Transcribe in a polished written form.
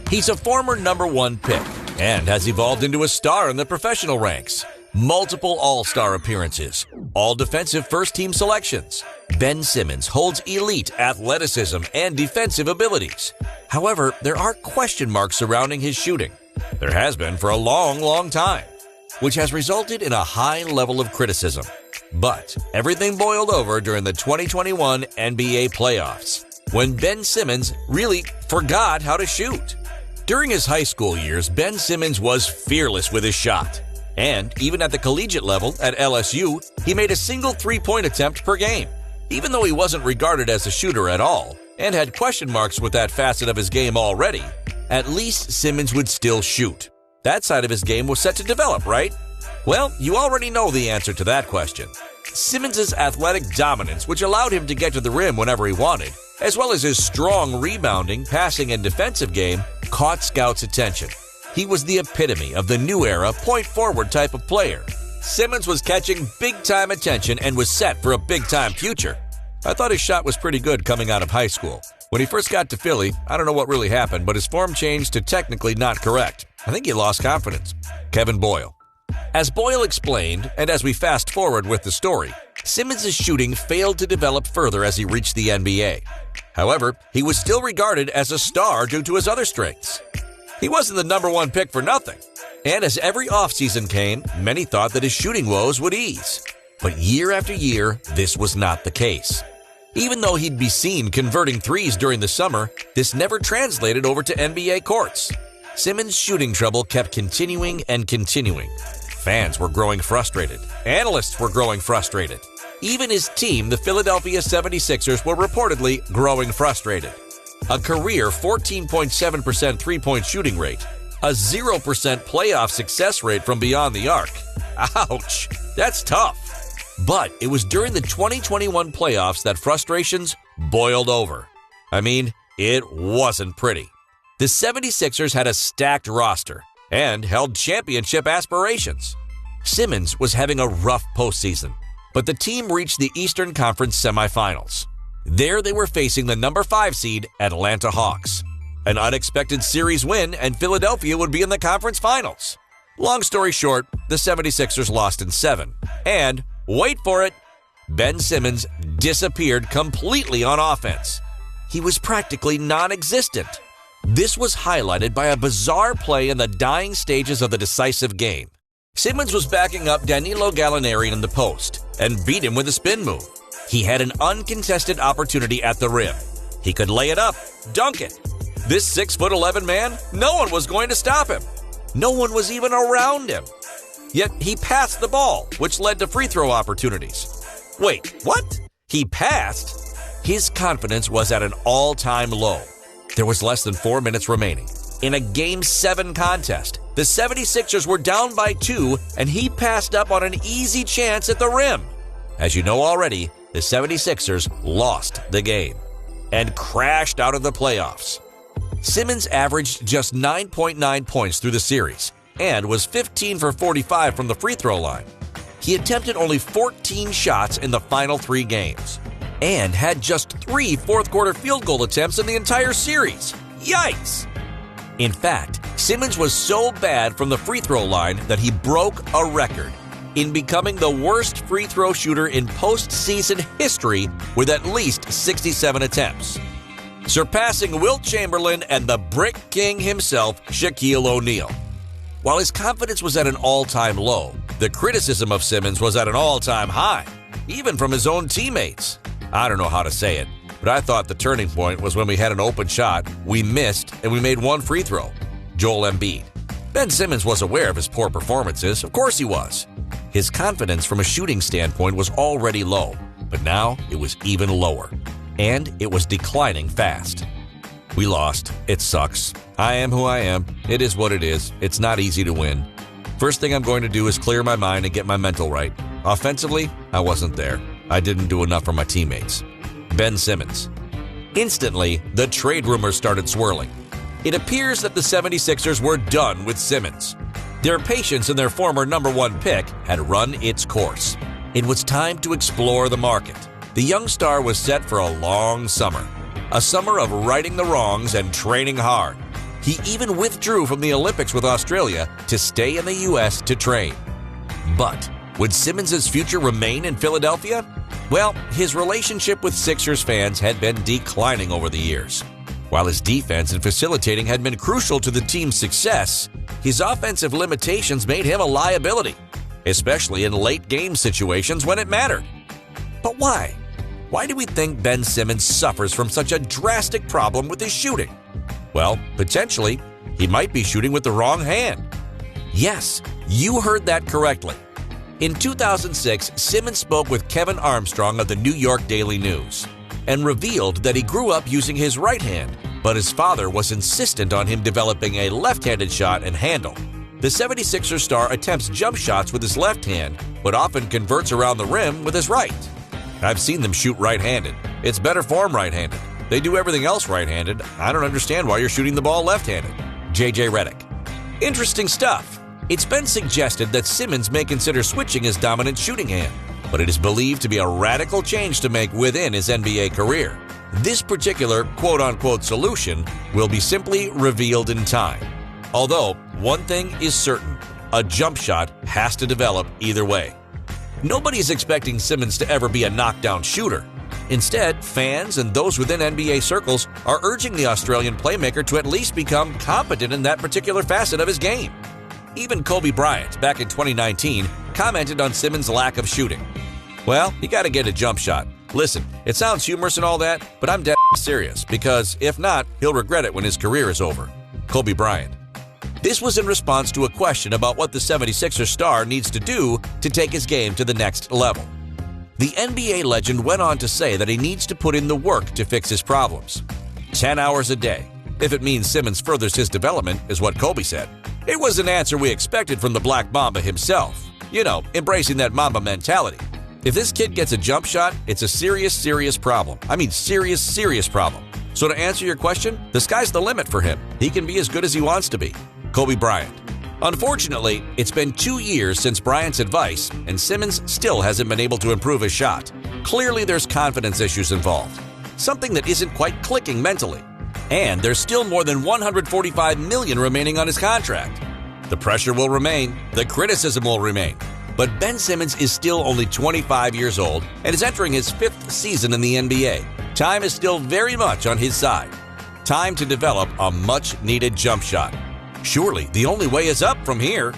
He's a former #1 pick and has evolved into a star in the professional ranks. Multiple All-Star appearances, all-defensive first-team selections. Ben Simmons holds elite athleticism and defensive abilities. However, there are question marks surrounding his shooting. There has been for a long time, which has resulted in a high level of criticism. But everything boiled over during the 2021 NBA playoffs, when Ben Simmons really forgot how to shoot. During his high school years, Ben Simmons was fearless with his shot. And even at the collegiate level at LSU, he made a single three-point attempt per game. Even though he wasn't regarded as a shooter at all, and had question marks with that facet of his game already, at least Simmons would still shoot. That side of his game was set to develop, right? Well, you already know the answer to that question. Simmons' athletic dominance, which allowed him to get to the rim whenever he wanted, as well as his strong rebounding, passing, and defensive game, caught scouts' attention. He was the epitome of the new era point-forward type of player. Simmons was catching big-time attention and was set for a big-time future. I thought his shot was pretty good coming out of high school. When he first got to Philly, I don't know what really happened, but his form changed to technically not correct. I think he lost confidence. Kevin Boyle. As Boyle explained, and as we fast forward with the story, Simmons' shooting failed to develop further as he reached the NBA. However, he was still regarded as a star due to his other strengths. He wasn't the #1 pick for nothing. And as every offseason came, many thought that his shooting woes would ease. But year after year, this was not the case. Even though he'd be seen converting threes during the summer, this never translated over to NBA courts. Simmons' shooting trouble kept continuing and continuing. Fans were growing frustrated. Analysts were growing frustrated. Even his team, the Philadelphia 76ers, were reportedly growing frustrated. A career 14.7% three-point shooting rate, a 0% playoff success rate from beyond the arc. Ouch, that's tough. But it was during the 2021 playoffs that frustrations boiled over. I mean, it wasn't pretty. The 76ers had a stacked roster and held championship aspirations. Simmons was having a rough postseason, but the team reached the Eastern Conference semifinals. There they were facing the #5 seed Atlanta Hawks. An unexpected series win and Philadelphia would be in the conference finals. Long story short, the 76ers lost in 7. And, wait for it, Ben Simmons disappeared completely on offense. He was practically non-existent. This was highlighted by a bizarre play in the dying stages of the decisive game. Simmons was backing up Danilo Gallinari in the post and beat him with a spin move. He had an uncontested opportunity at the rim. He could lay it up, dunk it. This 6'11" man, no one was going to stop him. No one was even around him. Yet he passed the ball, which led to free throw opportunities. Wait, what? He passed? His confidence was at an all-time low. There was less than 4 minutes remaining. In a Game 7 contest, the 76ers were down by 2, and he passed up on an easy chance at the rim. As you know already, the 76ers lost the game and crashed out of the playoffs. Simmons averaged just 9.9 points through the series and was 15 for 45 from the free throw line. He attempted only 14 shots in the final 3 games and had just 3 fourth-quarter field goal attempts in the entire series. Yikes! In fact, Simmons was so bad from the free throw line that he broke a record in becoming the worst free throw shooter in postseason history with at least 67 attempts, surpassing Wilt Chamberlain and the Brick King himself, Shaquille O'Neal. While his confidence was at an all-time low, the criticism of Simmons was at an all-time high, even from his own teammates. I don't know how to say it, but I thought the turning point was when we had an open shot, we missed, and we made 1 free throw. Joel Embiid. Ben Simmons was aware of his poor performances, of course he was. His confidence from a shooting standpoint was already low, but now it was even lower. And it was declining fast. We lost. It sucks. I am who I am. It is what it is. It's not easy to win. First thing I'm going to do is clear my mind and get my mental right. Offensively, I wasn't there. I didn't do enough for my teammates. Ben Simmons. Instantly, the trade rumors started swirling. It appears that the 76ers were done with Simmons. Their patience in their former #1 pick had run its course. It was time to explore the market. The young star was set for a long summer. A summer of righting the wrongs and training hard. He even withdrew from the Olympics with Australia to stay in the U.S. to train. But would Simmons' future remain in Philadelphia? Well, his relationship with Sixers fans had been declining over the years. While his defense and facilitating had been crucial to the team's success, his offensive limitations made him a liability, especially in late game situations when it mattered. But why? Why do we think Ben Simmons suffers from such a drastic problem with his shooting? Well, potentially, he might be shooting with the wrong hand. Yes, you heard that correctly. In 2006, Simmons spoke with Kevin Armstrong of the New York Daily News and revealed that he grew up using his right hand, but his father was insistent on him developing a left-handed shot and handle. The 76ers star attempts jump shots with his left hand, but often converts around the rim with his right. I've seen them shoot right-handed. It's better for them right-handed. They do everything else right-handed. I don't understand why you're shooting the ball left-handed. JJ Redick. Interesting stuff. It's been suggested that Simmons may consider switching his dominant shooting hand, but it is believed to be a radical change to make within his NBA career. This particular quote-unquote solution will be simply revealed in time. Although, one thing is certain, a jump shot has to develop either way. Nobody's expecting Simmons to ever be a knockdown shooter. Instead, fans and those within NBA circles are urging the Australian playmaker to at least become competent in that particular facet of his game. Even Kobe Bryant, back in 2019, commented on Simmons' lack of shooting. Well, you gotta get a jump shot. Listen, it sounds humorous and all that, but I'm dead serious, because if not, he'll regret it when his career is over. Kobe Bryant. This was in response to a question about what the 76ers star needs to do to take his game to the next level. The NBA legend went on to say that he needs to put in the work to fix his problems. 10 hours a day, if it means Simmons furthers his development, is what Kobe said. It was an answer we expected from the Black Mamba himself. You know, embracing that Mamba mentality. If this kid gets a jump shot, it's a serious problem. I mean serious problem. So to answer your question, the sky's the limit for him. He can be as good as he wants to be. Kobe Bryant. Unfortunately, it's been 2 years since Bryant's advice, and Simmons still hasn't been able to improve his shot. Clearly, there's confidence issues involved. Something that isn't quite clicking mentally. And there's still more than $145 million remaining on his contract. The pressure will remain. The criticism will remain. But Ben Simmons is still only 25 years old and is entering his 5th season in the NBA. Time is still very much on his side. Time to develop a much-needed jump shot. Surely, the only way is up from here.